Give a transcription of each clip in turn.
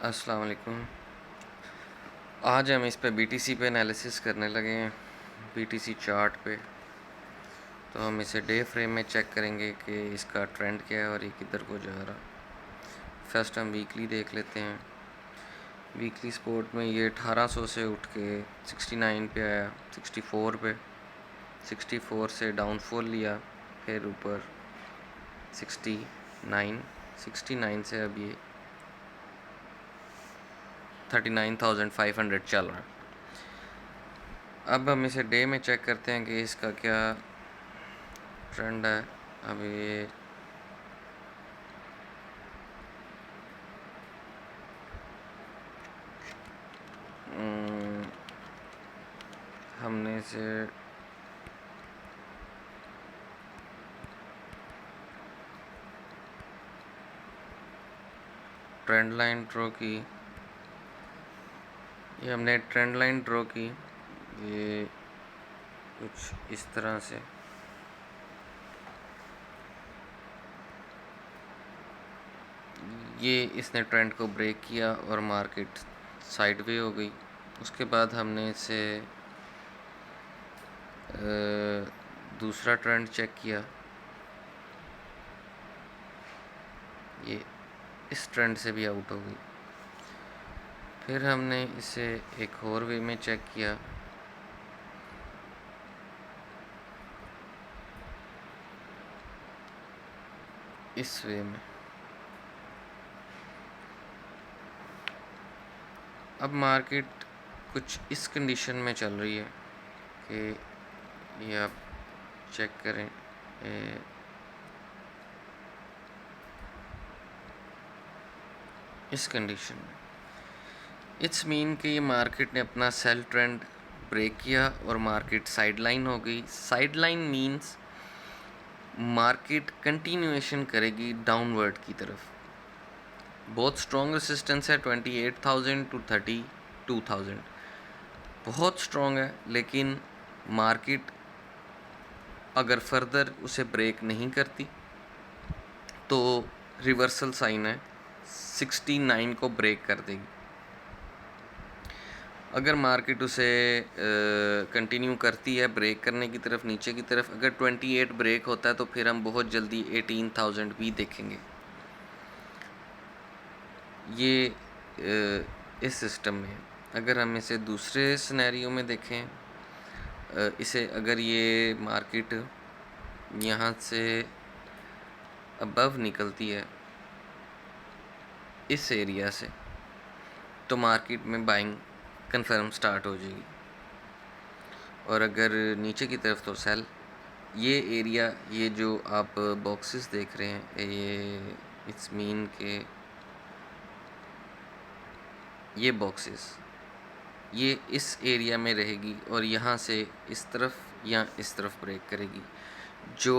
अस्सलाम वालेकुम। आज हम इस पे बीटीसी पे एनालिसिस करने लगे हैं, बीटीसी चार्ट पे। तो हम इसे डे फ्रेम में चेक करेंगे कि इसका ट्रेंड क्या है और ये किधर को जा रहा। फर्स्ट हम वीकली देख लेते हैं। वीकली सपोर्ट में ये 1800 से उठ के 69 पे आया, 64 पे, 64 से डाउनफॉल लिया, फिर ऊपर 69, 69 से अब ये 39,500 चल रहा है। अब हम इसे डे में चेक करते हैं कि इसका क्या ट्रेंड है। अब ये हमने इसे ट्रेंड लाइन ड्रॉ की, ये हमने ट्रेंड लाइन ड्रॉ की, ये कुछ इस तरह से। ये इसने ट्रेंड को ब्रेक किया और मार्केट साइडवे हो गई। उसके बाद हमने इसे दूसरा ट्रेंड चेक किया, ये इस ट्रेंड से भी आउट हो गई। फिर हमने इसे एक और वे में चेक किया, इस वे में। अब मार्केट कुछ इस कंडीशन में चल रही है कि ये आप चेक करें, इस कंडीशन में इट्स मीन कि ये मार्केट ने अपना सेल ट्रेंड ब्रेक किया और मार्केट साइडलाइन हो गई। साइडलाइन मींस मार्केट कंटिन्यूएशन करेगी डाउनवर्ड की तरफ। बहुत स्ट्रॉन्ग रेसिस्टेंस है 28,000 टू 32,000, बहुत स्ट्रॉन्ग है। लेकिन मार्केट अगर फर्दर उसे ब्रेक नहीं करती तो रिवर्सल साइन है, 69 को ब्रेक कर देगी। अगर मार्केट उसे कंटिन्यू करती है ब्रेक करने की तरफ, नीचे की तरफ, अगर 28 ब्रेक होता है तो फिर हम बहुत जल्दी 18,000 भी देखेंगे। ये इस सिस्टम में। अगर हम इसे दूसरे सिनेरियो में देखें, इसे अगर ये मार्केट यहाँ से अबव निकलती है इस एरिया से, तो मार्केट में बाइंग कंफर्म स्टार्ट हो जाएगी। और अगर नीचे की तरफ तो सेल। ये एरिया, ये जो आप बॉक्सेस देख रहे हैं, ये इट्स मीन के ये बॉक्सेस ये इस एरिया में रहेगी और यहाँ से इस तरफ या इस तरफ ब्रेक करेगी। जो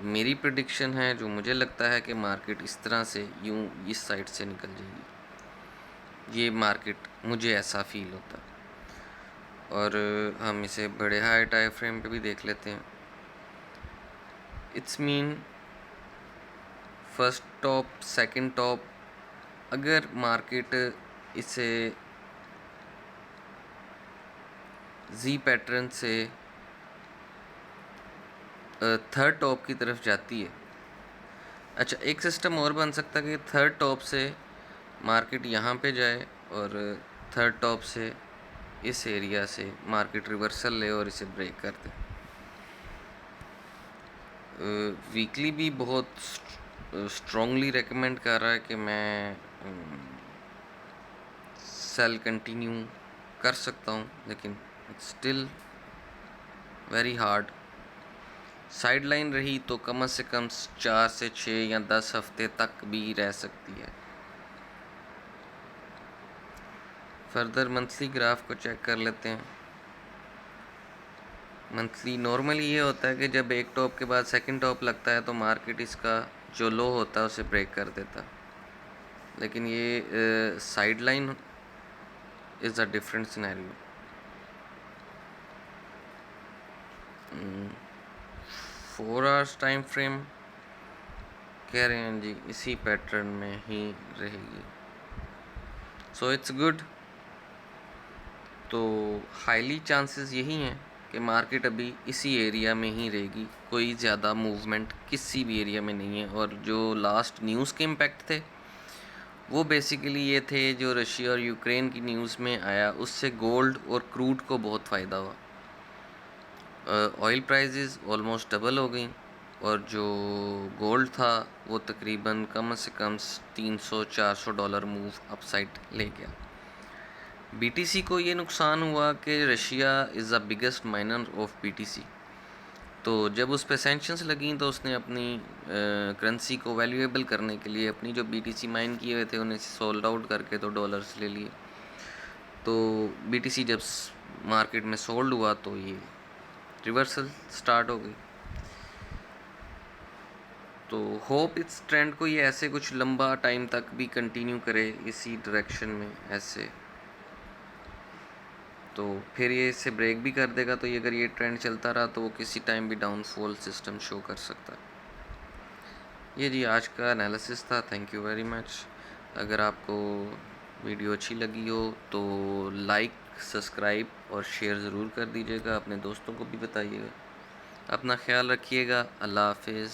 मेरी प्रेडिक्शन है, जो मुझे लगता है कि मार्केट इस तरह से यूँ इस साइड से निकल जाएगी। ये मार्केट, मुझे ऐसा फील होता। और हम इसे बड़े हाई टाइम फ्रेम पे भी देख लेते हैं। It's mean first top, second top. अगर मार्केट इसे जी पैटर्न से थर्ड टॉप की तरफ जाती है। अच्छा, एक सिस्टम और बन सकता है कि थर्ड टॉप से मार्केट यहाँ पे जाए और थर्ड टॉप से इस एरिया से मार्केट रिवर्सल ले और इसे ब्रेक कर दे। वीकली भी बहुत स्ट्रॉन्गली रेकमेंड कर रहा है कि मैं सेल कंटिन्यू कर सकता हूँ, लेकिन it's still very hard. Side line रही तो कम से कम 4 से 6 या 10 हफ्ते तक भी रह सकती है। फर्दर मंथली ग्राफ को चेक कर लेते हैं। मंथली नॉर्मली ये होता है कि जब एक टॉप के बाद सेकंड टॉप लगता है तो मार्केट इसका जो लो होता है उसे ब्रेक कर देता। लेकिन ये side line is a different scenario. 4 hours time frame कह रहे हैं जी, इसी पैटर्न में ही रहेगी। So it's good. तो हाईली चांसेस यही हैं कि मार्केट अभी इसी एरिया में ही रहेगी, कोई ज़्यादा मूवमेंट किसी भी एरिया में नहीं है। और जो लास्ट न्यूज़ के इम्पैक्ट थे वो बेसिकली ये थे, जो रशिया और यूक्रेन की न्यूज़ में आया उससे गोल्ड और क्रूड को बहुत फ़ायदा हुआ। ऑयल प्राइसेस ऑलमोस्ट डबल हो गई और जो गोल्ड था वो तकरीबन कम से कम 300-400 डॉलर मूव अपसाइड ले गया। बीटीसी को ये नुकसान हुआ कि Russia is the biggest minor of BTC, तो जब उस पर सैंक्शंस लगी तो उसने अपनी करेंसी को वैल्यूएबल करने के लिए अपनी जो बीटीसी माइन किए हुए थे उन्हें सोल्ड आउट करके तो डॉलर्स ले लिए। तो बीटीसी जब मार्केट में सोल्ड हुआ तो ये रिवर्सल स्टार्ट हो गई। तो होप इस ट्रेंड को ये ऐसे कुछ लंबा टाइम तक भी कंटिन्यू करे इसी डायरेक्शन में ऐसे, तो फिर ये इससे ब्रेक भी कर देगा। तो ये अगर ये ट्रेंड चलता रहा तो वो किसी टाइम भी डाउनफॉल सिस्टम शो कर सकता है। ये जी आज का एनालिसिस था। Thank you very much. अगर आपको वीडियो अच्छी लगी हो तो लाइक, सब्सक्राइब और शेयर ज़रूर कर दीजिएगा, अपने दोस्तों को भी बताइएगा। अपना ख्याल रखिएगा। अल्लाह हाफिज़।